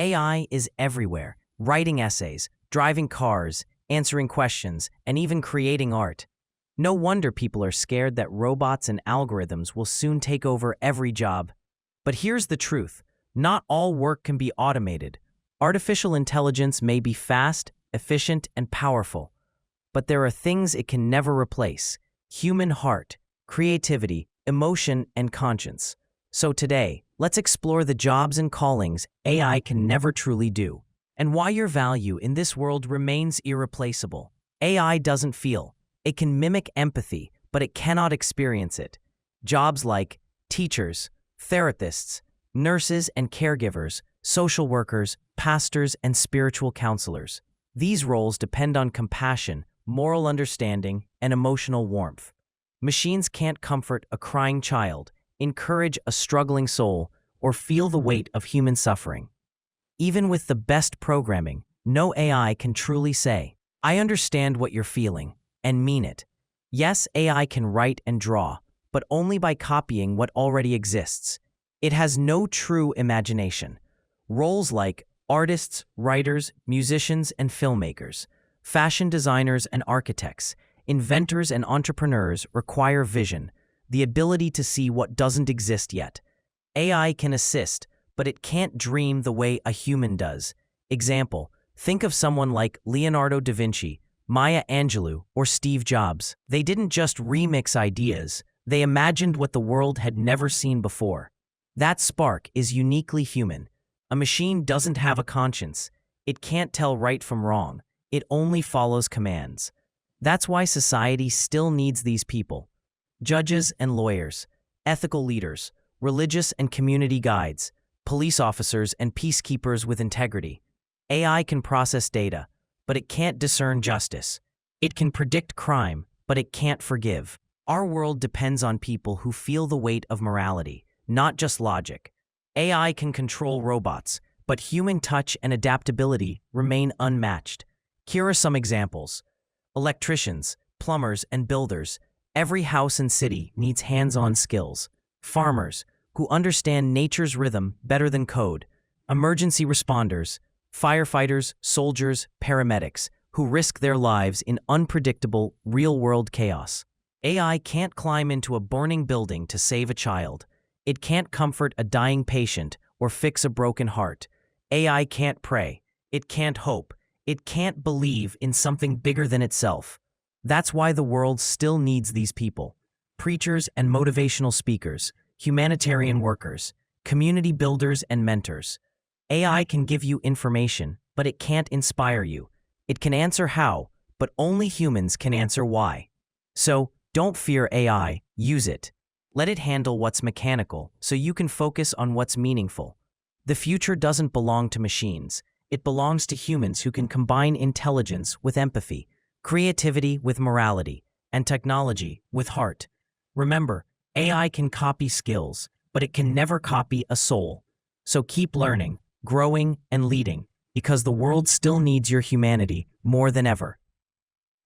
AI is everywhere, writing essays, driving cars, answering questions, and even creating art. No wonder people are scared that robots and algorithms will soon take over every job. But here's the truth. Not all work can be automated. Artificial intelligence may be fast, efficient, and powerful. But there are things it can never replace: human heart, creativity, emotion, and conscience. So today, let's explore the jobs and callings AI can never truly do, and why your value in this world remains irreplaceable. AI doesn't feel. It can mimic empathy, but it cannot experience it. Jobs like teachers, therapists, nurses and caregivers, social workers, pastors, and spiritual counselors. These roles depend on compassion, moral understanding, and emotional warmth. Machines can't comfort a crying child, encourage a struggling soul, or feel the weight of human suffering. Even with the best programming, no AI can truly say, "I understand what you're feeling," and mean it. Yes, AI can write and draw, but only by copying what already exists. It has no true imagination. Roles like artists, writers, musicians, and filmmakers, fashion designers and architects, inventors and entrepreneurs require vision, the ability to see what doesn't exist yet. AI can assist, but it can't dream the way a human does. Example, think of someone like Leonardo da Vinci, Maya Angelou, or Steve Jobs. They didn't just remix ideas, they imagined what the world had never seen before. That spark is uniquely human. A machine doesn't have a conscience. It can't tell right from wrong. It only follows commands. That's why society still needs these people: judges and lawyers, ethical leaders, religious and community guides, police officers and peacekeepers with integrity. AI can process data, but it can't discern justice. It can predict crime, but it can't forgive. Our world depends on people who feel the weight of morality, not just logic. AI can control robots, but human touch and adaptability remain unmatched. Here are some examples. Electricians, plumbers, and builders. Every house and city needs hands-on skills. Farmers, who understand nature's rhythm better than code. Emergency responders, firefighters, soldiers, paramedics, who risk their lives in unpredictable, real-world chaos. AI can't climb into a burning building to save a child. It can't comfort a dying patient or fix a broken heart. AI can't pray. It can't hope. It can't believe in something bigger than itself. That's why the world still needs these people: preachers and motivational speakers, humanitarian workers, community builders and mentors. AI can give you information, but it can't inspire you. It can answer how, but only humans can answer why. So, don't fear AI, use it. Let it handle what's mechanical so you can focus on what's meaningful. The future doesn't belong to machines. It belongs to humans who can combine intelligence with empathy, creativity with morality, and technology with heart. Remember, AI can copy skills, but it can never copy a soul. So keep learning, growing, and leading, because the world still needs your humanity more than ever.